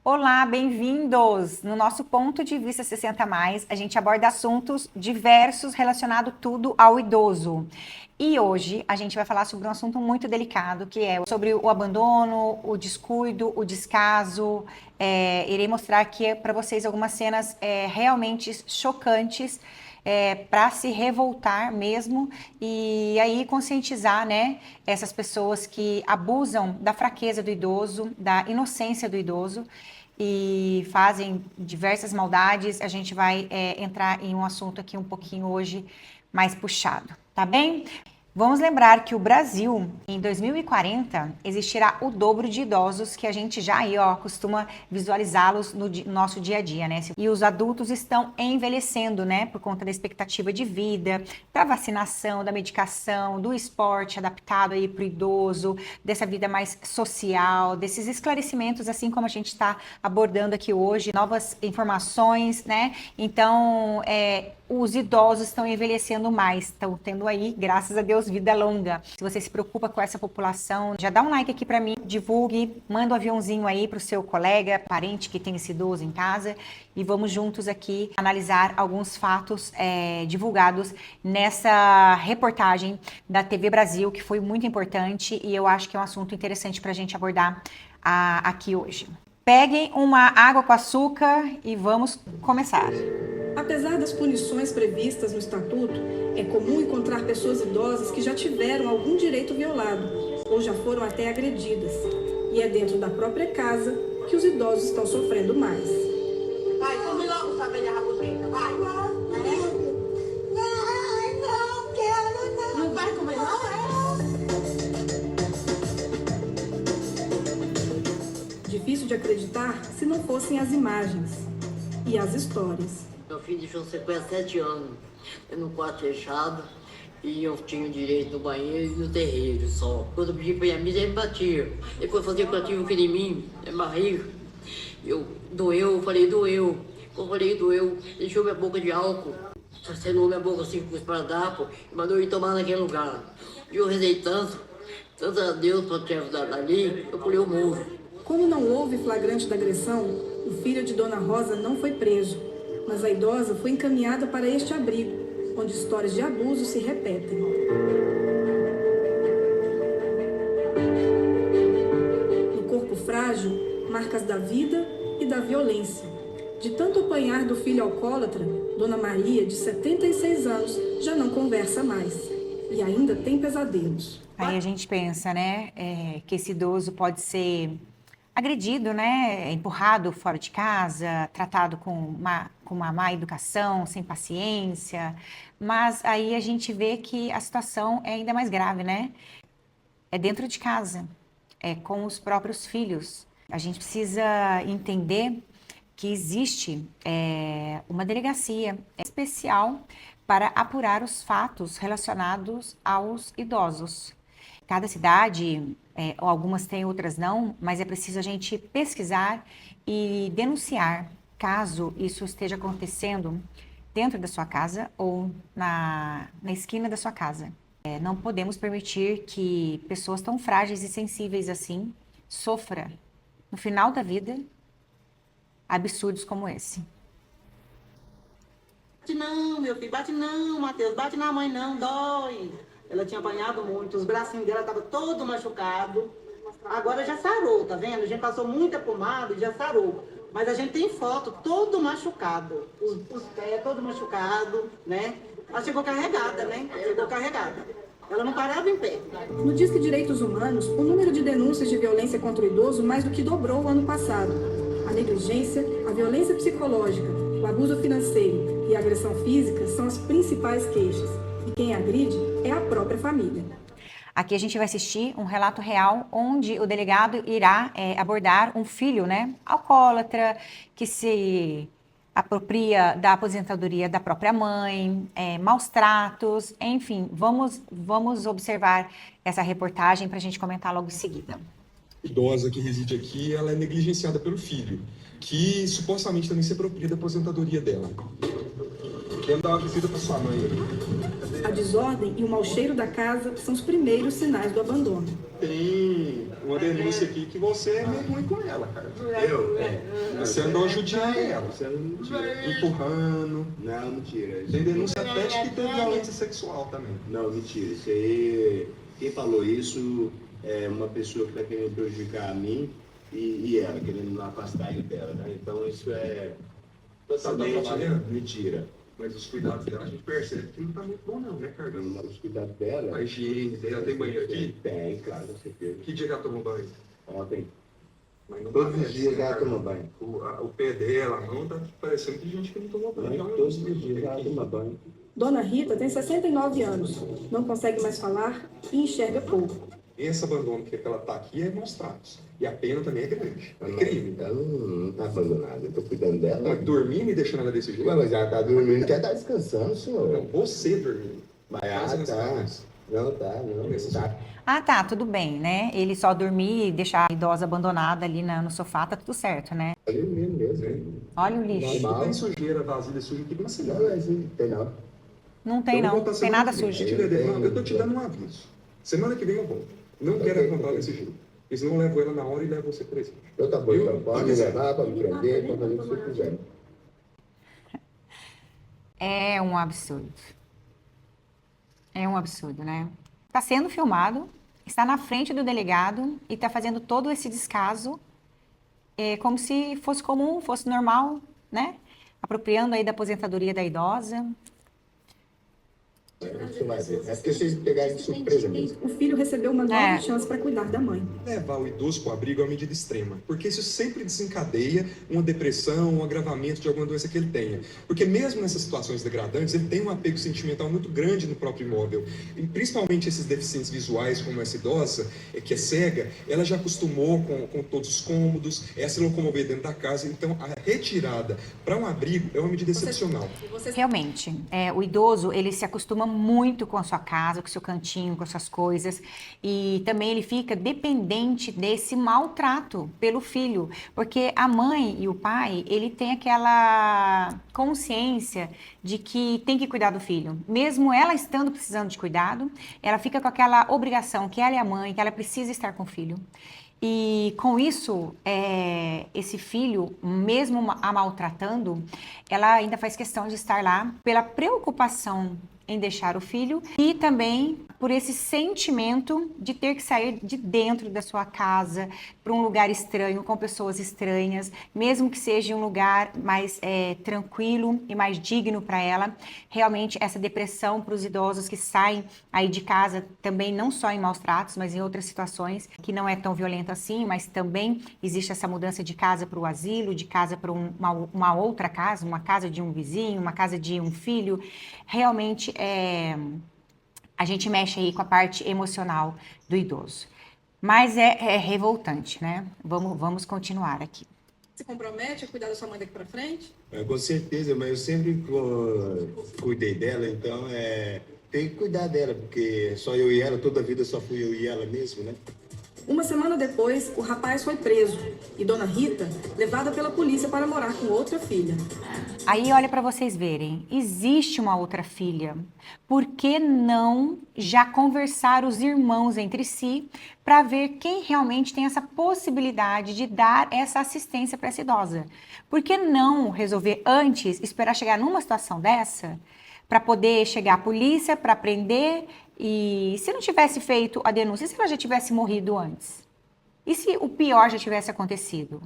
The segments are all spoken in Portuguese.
Olá, bem-vindos! No nosso ponto de vista 60 mais, a gente aborda assuntos diversos relacionados tudo ao idoso. E hoje a gente vai falar sobre um assunto muito delicado, que é sobre o abandono, o descuido, o descaso. Irei mostrar aqui para vocês algumas cenas realmente chocantes, para se revoltar mesmo e aí conscientizar, né, essas pessoas que abusam da fraqueza do idoso, da inocência do idoso e fazem diversas maldades. A gente vai entrar em um assunto aqui um pouquinho hoje mais puxado, tá bem? Vamos lembrar que o Brasil, em 2040, existirá o dobro de idosos que a gente já aí, ó, costuma visualizá-los no nosso dia a dia, né? E os adultos estão envelhecendo, né? Por conta da expectativa de vida, da vacinação, da medicação, do esporte adaptado aí para o idoso, dessa vida mais social, desses esclarecimentos, assim como a gente está abordando aqui hoje, novas informações, né? Então, os idosos estão envelhecendo mais, estão tendo aí, graças a Deus, vida longa. Se você se preocupa com essa população, já dá um like aqui para mim, divulgue, manda um aviãozinho aí para o seu colega, parente que tem esse idoso em casa e vamos juntos aqui analisar alguns fatos divulgados nessa reportagem da TV Brasil, que foi muito importante e eu acho que é um assunto interessante para a gente abordar aqui hoje. Peguem uma água com açúcar e vamos começar. Apesar das punições previstas no Estatuto, é comum encontrar pessoas idosas que já tiveram algum direito violado ou já foram até agredidas. E é dentro da própria casa que os idosos estão sofrendo mais. Vai, come logo essa velha rabugenta, vai. Não quero não. Não vai comer não, Difícil de acreditar se não fossem as imagens e as histórias. Meu filho deixou sequela 7 anos, no quarto fechado, e eu tinha direito no banheiro e no terreiro só. Quando eu pedi pra minha amiga, ele batia. Ele foi fazer o que eu tive aqui em mim, é barriga. Eu falei, doeu. Eu falei, doeu. Deixou minha boca de álcool, acenou minha boca assim com o esparadrapo e mandou eu ir tomar naquele lugar. E eu rezei tanto a Deus pra te ajudar dali, eu pulei o muro. Como não houve flagrante da agressão, o filho de Dona Rosa não foi preso, mas a idosa foi encaminhada para este abrigo, onde histórias de abuso se repetem. No corpo frágil, marcas da vida e da violência. De tanto apanhar do filho alcoólatra, Dona Maria, de 76 anos, já não conversa mais e ainda tem pesadelos. Aí a gente pensa, né, que esse idoso pode ser agredido, né, empurrado fora de casa, tratado com uma má educação, sem paciência, mas aí a gente vê que a situação é ainda mais grave, né? É dentro de casa, é com os próprios filhos. A gente precisa entender que existe uma delegacia especial para apurar os fatos relacionados aos idosos. Cada cidade, ou algumas têm, outras não, mas é preciso a gente pesquisar e denunciar caso isso esteja acontecendo dentro da sua casa ou na esquina da sua casa. Não podemos permitir que pessoas tão frágeis e sensíveis assim sofram, no final da vida, absurdos como esse. bate não, meu filho, bate não, Matheus, bate na mãe não, dói. Ela tinha apanhado muito, os bracinhos dela estavam todo machucado. Agora já sarou, tá vendo? A gente passou muita pomada e já sarou. Mas a gente tem foto todo machucado, os pés todo machucado, né? Ela chegou carregada, né? Chegou carregada. Ela não parava em pé. No Disque Direitos Humanos, o número de denúncias de violência contra o idoso mais do que dobrou o ano passado. A negligência, a violência psicológica, o abuso financeiro e a agressão física são as principais queixas. E quem agride é a própria família. Aqui a gente vai assistir um relato real onde o delegado irá abordar um filho, né, alcoólatra, que se apropria da aposentadoria da própria mãe, maus tratos, enfim, vamos observar essa reportagem para a gente comentar logo em seguida. Idosa que reside aqui, ela é negligenciada pelo filho, que supostamente também se apropria da aposentadoria dela. Quero dar uma visita para sua mãe. A desordem e o mau cheiro da casa são os primeiros sinais do abandono. Tem uma denúncia aqui que você é meio ruim com ela, cara. Eu? Você andou ajudando ela, Você não tira. empurrando. Não, mentira. Tem denúncia até de que teve violência sexual também. Não, mentira. Isso aí, quem falou isso é uma pessoa que está querendo prejudicar a mim e ela, querendo afastar ele dela, né? Então isso é totalmente trabalhando? mentira. Mas os cuidados dela a gente percebe que não tá muito bom não, né, Carlos? Os cuidados dela... A higiene dela, tem banheiro aqui? Tem, claro, com certeza. Que dia que ela tomou banho? Ontem. Mas não Todos os parece, dias né, ela Carlos? toma banho. O pé dela, a mão, tá parecendo que gente que não tomou banho. Mas todos os dias ela toma banho. Dona Rita tem 69 anos, não consegue mais falar e enxerga pouco. Esse abandono que ela tá aqui é maus tratos. E a pena também é grande. É crime. Ela não tá abandonada, eu tô cuidando dela. Ela dormindo e deixando ela desse jeito. Ué, mas ela tá dormindo, quer estar descansando, Não, senhor. você dormindo. Mas Fazendo não essa tá. Não Esse- tá. Ah, tá, tudo bem, né? Ele só dormir e deixar a idosa abandonada ali no sofá, tá tudo certo, né? Tá dormindo mesmo. Olha o lixo. Normal. Tem sujeira, vasilha suja aqui, mas você Não, não. mas não tem não. Não tem, não. Tem nada sujo. Se tiver demanda, eu tô te dando um aviso. Semana que vem eu volto. Não quero encontrar desse jeito. Porque senão eu levo ela na hora e levo você preso. Eu tá bom, Eu- então. Pode me levar, pode me prender, pode fazer o que você quiser. É um absurdo. É um absurdo, né? Está sendo filmado, está na frente do delegado e está fazendo todo esse descaso como se fosse comum, fosse normal, né? Apropriando aí da aposentadoria da idosa. Você vai ver. É porque vocês pegaram de surpresa mesmo. O filho recebeu uma nova É. chance para cuidar da mãe. Levar o idoso para o abrigo é uma medida extrema, porque isso sempre desencadeia uma depressão, um agravamento de alguma doença que ele tenha. Porque mesmo nessas situações degradantes, ele tem um apego sentimental muito grande no próprio imóvel. E principalmente esses deficientes visuais, como essa idosa, que é cega, ela já acostumou com todos os cômodos, se locomover dentro da casa. Então, a retirada para um abrigo é uma medida excepcional. Realmente, o idoso, ele se acostuma muito com a sua casa, com o seu cantinho, com as suas coisas, e também ele fica dependente desse maltrato pelo filho, porque a mãe e o pai, ele tem aquela consciência de que tem que cuidar do filho. Mesmo ela estando precisando de cuidado, ela fica com aquela obrigação que ela é a mãe, que ela precisa estar com o filho. E com isso, esse filho, mesmo a maltratando, ela ainda faz questão de estar lá pela preocupação em deixar o filho e também por esse sentimento de ter que sair de dentro da sua casa para um lugar estranho, com pessoas estranhas, mesmo que seja um lugar mais tranquilo e mais digno para ela. Realmente, essa depressão para os idosos que saem aí de casa, também não só em maus tratos, mas em outras situações, que não é tão violenta assim, mas também existe essa mudança de casa para o asilo, de casa para uma outra casa, uma casa de um vizinho, uma casa de um filho. Realmente, a gente mexe aí com a parte emocional do idoso. Mas é revoltante, né? Vamos continuar aqui. Se compromete a cuidar da sua mãe daqui para frente? Com certeza, mas eu sempre cuidei dela, então tem que cuidar dela, porque só eu e ela, toda a vida só fui eu e ela mesmo, né? Uma semana depois, o rapaz foi preso e Dona Rita levada pela polícia para morar com outra filha. Aí, olha para vocês verem, existe uma outra filha. Por que não já conversar os irmãos entre si para ver quem realmente tem essa possibilidade de dar essa assistência para essa idosa? Por que não resolver antes, esperar chegar numa situação dessa, para poder chegar à polícia, para prender? E se não tivesse feito a denúncia, e se ela já tivesse morrido antes? E se o pior já tivesse acontecido?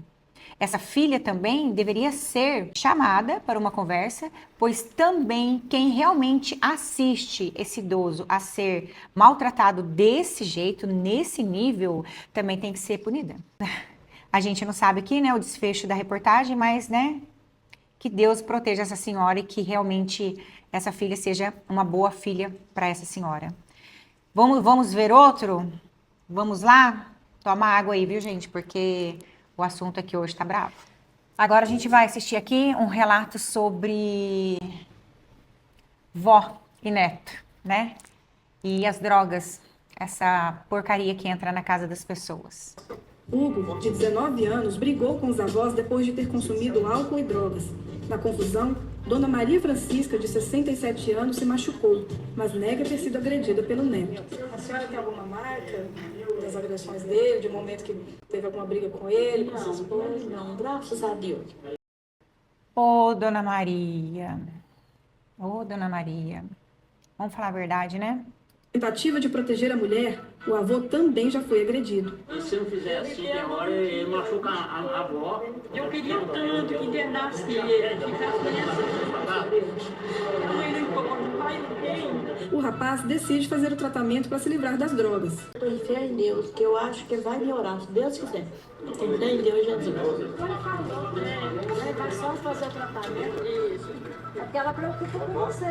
Essa filha também deveria ser chamada para uma conversa, pois também quem realmente assiste esse idoso a ser maltratado desse jeito, nesse nível, também tem que ser punida. A gente não sabe aqui, né, o desfecho da reportagem, mas, né, que Deus proteja essa senhora e que realmente essa filha seja uma boa filha para essa senhora. Vamos ver outro? Vamos lá? Toma água aí, viu, gente? Porque o assunto aqui hoje tá bravo. Agora a gente vai assistir aqui um relato sobre vó e neto, né? E as drogas, essa porcaria que entra na casa das pessoas. Hugo, de 19 anos, brigou com os avós depois de ter consumido álcool e drogas. Na confusão, Dona Maria Francisca, de 67 anos, se machucou, mas nega ter sido agredida pelo neto. A senhora tem alguma marca das agressões dele, de um momento que teve alguma briga com ele, com sua esposa? Não, graças a Deus. Ô, Dona Maria. Ô, Dona Maria. Vamos falar a verdade, né? Tentativa de proteger a mulher, o avô também já foi agredido. Se eu não fizer assim, tem hora ele machuca a avó. Eu queria tanto que internasse ele, ficasse bem assim. A mãe não empurrou no pai, ninguém. O rapaz decide fazer o tratamento para se livrar das drogas. Estou em fé em Deus, que eu acho que vai melhorar, se Deus quiser. Tem fé em Deus, Jesus. Vai só fazer o tratamento. Isso. Porque ela preocupa com você.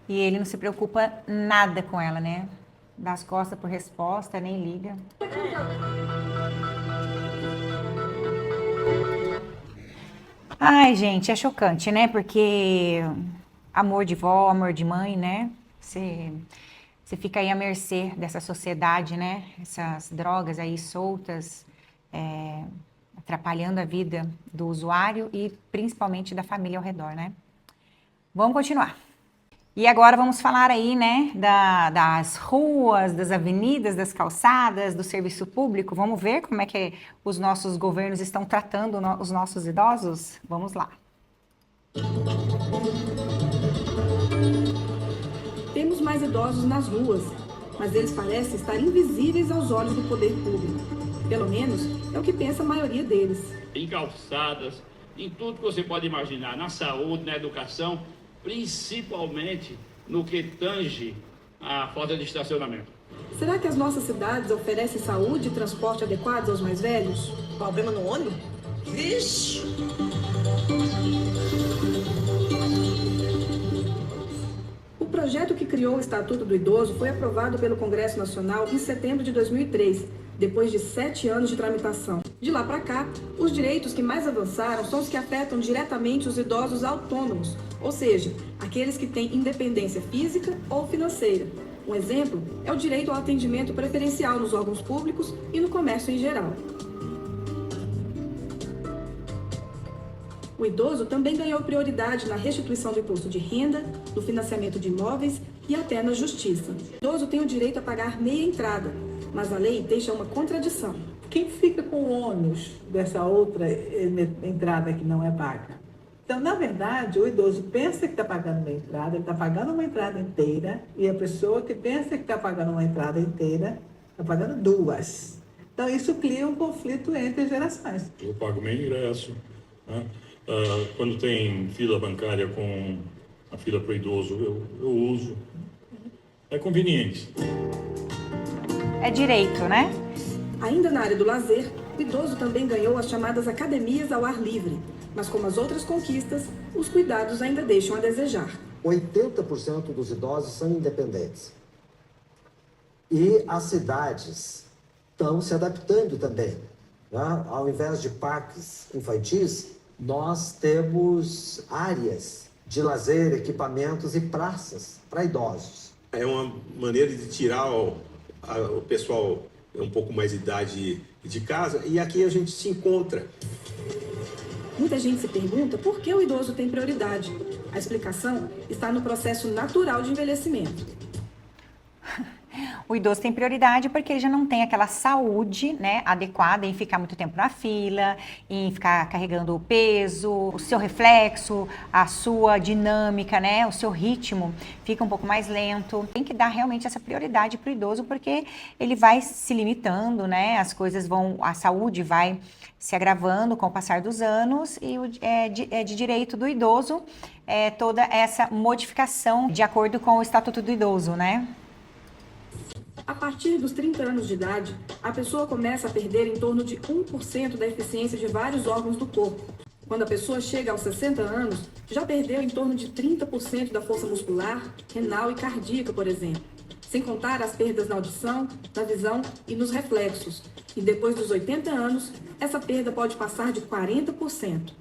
E ele não se preocupa nada com ela, né? Dá as costas por resposta, nem liga. Ai, gente, é chocante, né? Porque amor de vó, amor de mãe, né? Você fica aí à mercê dessa sociedade, né? Essas drogas aí soltas, atrapalhando a vida do usuário e principalmente da família ao redor, né? Vamos continuar. E agora vamos falar aí, né, das ruas, das avenidas, das calçadas, do serviço público. Vamos ver como é que os nossos governos estão tratando os nossos idosos? Vamos lá. Temos mais idosos nas ruas, mas eles parecem estar invisíveis aos olhos do poder público. Pelo menos é o que pensa a maioria deles. Em calçadas, em tudo que você pode imaginar, na saúde, na educação, principalmente no que tange a falta de estacionamento. Será que as nossas cidades oferecem saúde e transporte adequados aos mais velhos? Problema no ônibus? Vixe! O projeto que criou o Estatuto do Idoso foi aprovado pelo Congresso Nacional em setembro de 2003, depois de 7 anos de tramitação. De lá para cá, os direitos que mais avançaram são os que afetam diretamente os idosos autônomos, ou seja, aqueles que têm independência física ou financeira. Um exemplo é o direito ao atendimento preferencial nos órgãos públicos e no comércio em geral. O idoso também ganhou prioridade na restituição do imposto de renda, no financiamento de imóveis e até na justiça. O idoso tem o direito a pagar meia entrada, mas a lei deixa uma contradição. Quem fica com o ônus dessa outra entrada que não é paga? Então, na verdade, o idoso pensa que está pagando uma entrada, ele está pagando uma entrada inteira, e a pessoa que pensa que está pagando uma entrada inteira está pagando duas. Então, isso cria um conflito entre as gerações. Eu pago meu ingresso, né? Quando tem fila bancária com a fila para o idoso, eu uso. É conveniente. É direito, né? Ainda na área do lazer, o idoso também ganhou as chamadas academias ao ar livre. Mas como as outras conquistas, os cuidados ainda deixam a desejar. 80% dos idosos são independentes. E as cidades estão se adaptando também, né? Ao invés de parques infantis, nós temos áreas de lazer, equipamentos e praças para idosos. É uma maneira de tirar o pessoal um pouco mais de idade de casa, e aqui a gente se encontra. Muita gente se pergunta por que o idoso tem prioridade. A explicação está no processo natural de envelhecimento. O idoso tem prioridade porque ele já não tem aquela saúde, né, adequada em ficar muito tempo na fila, em ficar carregando o peso, o seu reflexo, a sua dinâmica, né, o seu ritmo fica um pouco mais lento. Tem que dar realmente essa prioridade para o idoso porque ele vai se limitando, né, a saúde vai se agravando com o passar dos anos e é de direito do idoso toda essa modificação de acordo com o Estatuto do Idoso, né? A partir dos 30 anos de idade, a pessoa começa a perder em torno de 1% da eficiência de vários órgãos do corpo. Quando a pessoa chega aos 60 anos, já perdeu em torno de 30% da força muscular, renal e cardíaca, por exemplo. Sem contar as perdas na audição, na visão e nos reflexos. E depois dos 80 anos, essa perda pode passar de 40%.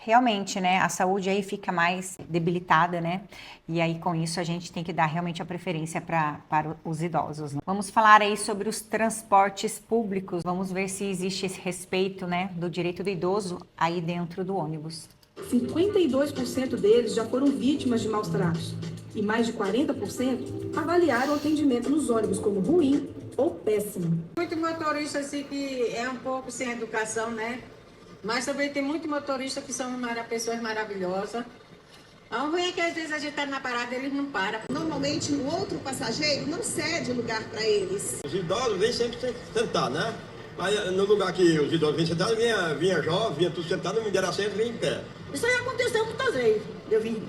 Realmente, né, a saúde aí fica mais debilitada, né, e aí com isso a gente tem que dar realmente a preferência para os idosos, né? Vamos falar aí sobre os transportes públicos, vamos ver se existe esse respeito, né, do direito do idoso aí dentro do ônibus. 52% deles já foram vítimas de maus tratos. E mais de 40% avaliaram o atendimento nos ônibus como ruim ou péssimo. Muito motorista assim que é um pouco sem educação, né? Mas também tem muito motorista que são pessoas maravilhosas. O ruim é que às vezes a gente tá na parada e eles não param. Normalmente o outro passageiro não cede lugar para eles. Os idosos vêm sempre sentar, né? Mas no lugar que os idosos vêm sentar, vinha jovem, vinha tudo sentado, não me deram assento, vinha em pé. Isso aí aconteceu muitas vezes, eu vi.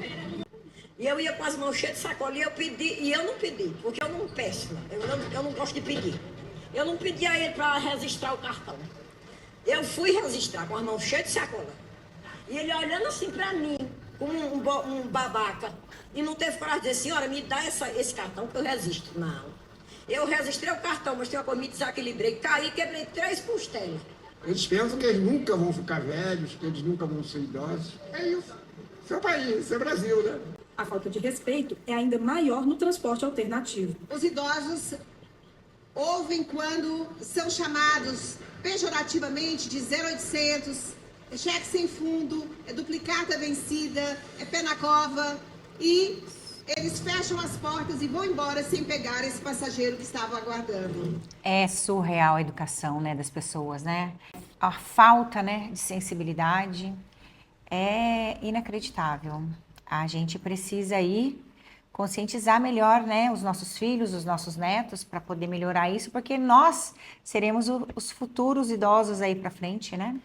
E eu ia com as mãos cheias de sacola e eu pedi, e eu não pedi, porque eu não peço, eu não gosto de pedir. Eu não pedi a ele para registrar o cartão. Eu fui registrar com as mãos cheias de sacola. E ele olhando assim para mim, como um babaca, e não teve coragem de dizer, senhora, me dá esse cartão que eu registro. Não. Eu registrei o cartão, mas tem uma coisa, me desequilibrei, caí, quebrei 3 costelas. Eles pensam que eles nunca vão ficar velhos, que eles nunca vão ser idosos. É isso. Seu país, seu Brasil, né? A falta de respeito é ainda maior no transporte alternativo. Os idosos ouvem quando são chamados pejorativamente de 0800, é cheque sem fundo, é duplicata vencida, é pé na cova, e eles fecham as portas e vão embora sem pegar esse passageiro que estava aguardando. É surreal a educação, né, das pessoas, né? A falta, né, de sensibilidade é inacreditável. A gente precisa aí conscientizar melhor, né, os nossos filhos, os nossos netos, para poder melhorar isso, porque nós seremos os futuros idosos aí para frente, né?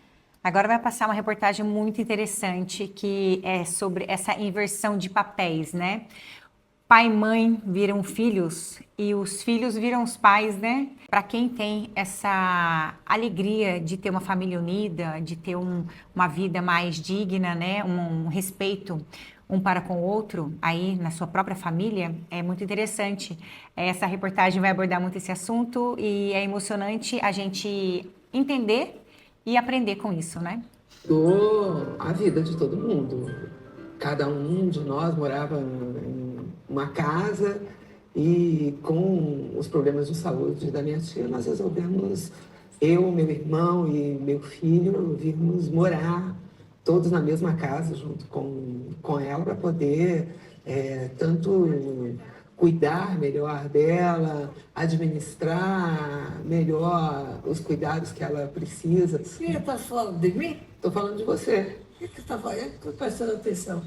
Agora vai passar uma reportagem muito interessante que é sobre essa inversão de papéis, né? Pai e mãe viram filhos e os filhos viram os pais, né? Para quem tem essa alegria de ter uma família unida, de ter uma vida mais digna, né? Um respeito um para com o outro, aí na sua própria família, é muito interessante. Essa reportagem vai abordar muito esse assunto e é emocionante a gente entender e aprender com isso, né? A vida de todo mundo. Cada um de nós morava em uma casa e com os problemas de saúde da minha tia, nós resolvemos, eu, meu irmão e meu filho, virmos morar todos na mesma casa junto com ela para poder tanto cuidar melhor dela, administrar melhor os cuidados que ela precisa. Você está falando de mim? Estou falando de você. O que você está falando? Estou prestando atenção.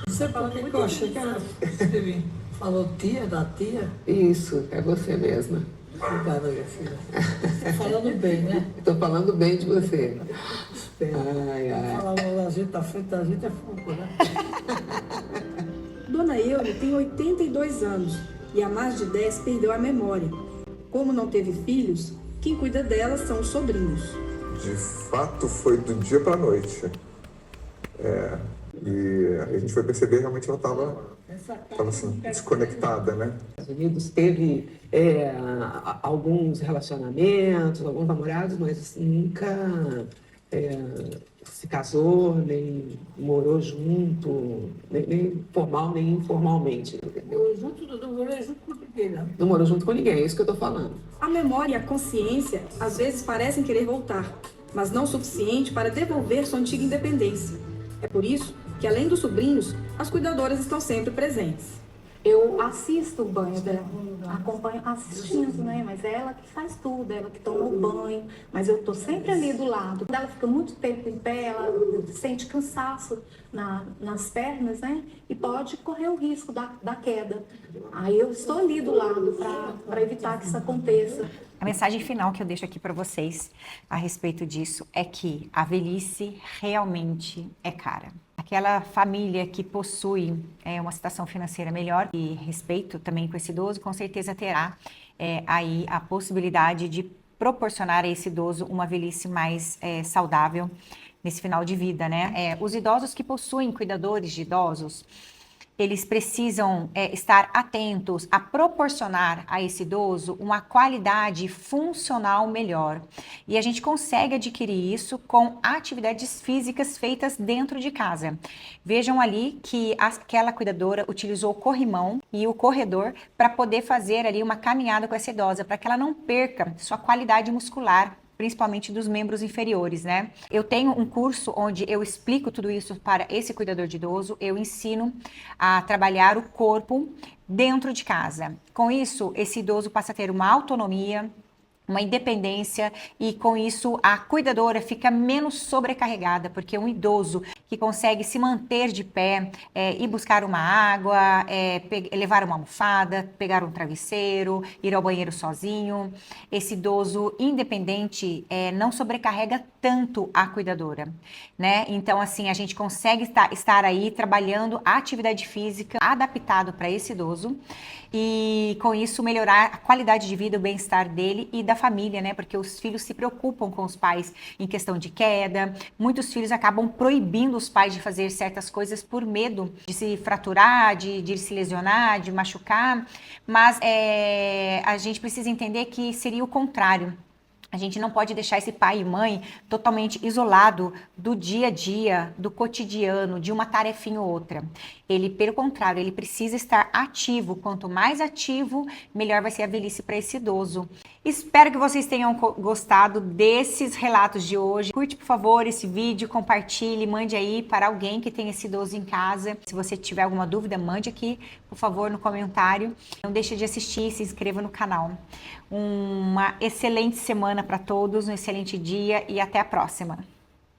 Você falou que eu achei que era de Falou tia, da tia? Isso, é você mesma. Obrigada, minha filha. Está falando bem, né? Estou falando bem de você. Falar mal da gente, a frente da gente é fogo, né? Dona Eule tem 82 anos e há mais de 10 perdeu a memória. Como não teve filhos, quem cuida dela são os sobrinhos. De fato, foi do dia para a noite. E a gente foi perceber realmente ela estava assim, desconectada, né? Os Estados Unidos teve alguns relacionamentos, alguns namorados, mas nunca se casou, nem morou junto, nem formal, nem informalmente, entendeu? Não morou junto com ninguém, não. Não morou junto com ninguém, é isso que eu tô falando. A memória e a consciência às vezes parecem querer voltar, mas não o suficiente para devolver sua antiga independência. É por isso que, além dos sobrinhos, as cuidadoras estão sempre presentes. Eu assisto o banho dela, acompanho assistindo, né? Mas é ela que faz tudo, ela que toma o banho, mas eu tô sempre ali do lado. Quando ela fica muito tempo em pé, ela sente cansaço nas pernas, né? E pode correr o risco da queda. Aí eu estou ali do lado para evitar que isso aconteça. A mensagem final que eu deixo aqui para vocês a respeito disso é que a realmente é cara. Aquela família que possui uma situação financeira melhor e respeito também com esse idoso, com certeza terá aí a possibilidade de proporcionar a esse idoso uma velhice mais saudável nesse final de vida, né? Os idosos que possuem cuidadores de idosos, eles precisam estar atentos a proporcionar a esse idoso uma qualidade funcional melhor. E a gente consegue adquirir isso com atividades físicas feitas dentro de casa. Vejam ali que aquela cuidadora utilizou o corrimão e o corredor para poder fazer ali uma caminhada com essa idosa, para que ela não perca sua qualidade muscular, principalmente dos membros inferiores, né? Eu tenho um curso onde eu explico tudo isso para esse cuidador de idoso, eu ensino a trabalhar o corpo dentro de casa. Com isso, esse idoso passa a ter uma autonomia, uma independência, e com isso a cuidadora fica menos sobrecarregada, porque um idoso que consegue se manter de pé, ir buscar uma água, levar uma almofada, pegar um travesseiro, ir ao banheiro sozinho, esse idoso independente não sobrecarrega tanto a cuidadora, né? Então, assim, a gente consegue estar aí trabalhando a atividade física adaptado para esse idoso, e com isso melhorar a qualidade de vida, o bem-estar dele e da família, né? Porque os filhos se preocupam com os pais em questão de queda. Muitos filhos acabam proibindo os pais de fazer certas coisas por medo de se fraturar, de se lesionar, de machucar. Mas a gente precisa entender que seria o contrário. A gente não pode deixar esse pai e mãe totalmente isolado do dia a dia, do cotidiano, de uma tarefinha ou outra. Ele, pelo contrário, ele precisa estar ativo. Quanto mais ativo, melhor vai ser a velhice para esse idoso. Espero que vocês tenham gostado desses relatos de hoje. Curte, por favor, esse vídeo, compartilhe, mande aí para alguém que tem esse idoso em casa. Se você tiver alguma dúvida, mande aqui, por favor, no comentário. Não deixe de assistir, se inscreva no canal. Uma excelente semana para todos, um excelente dia e até a próxima.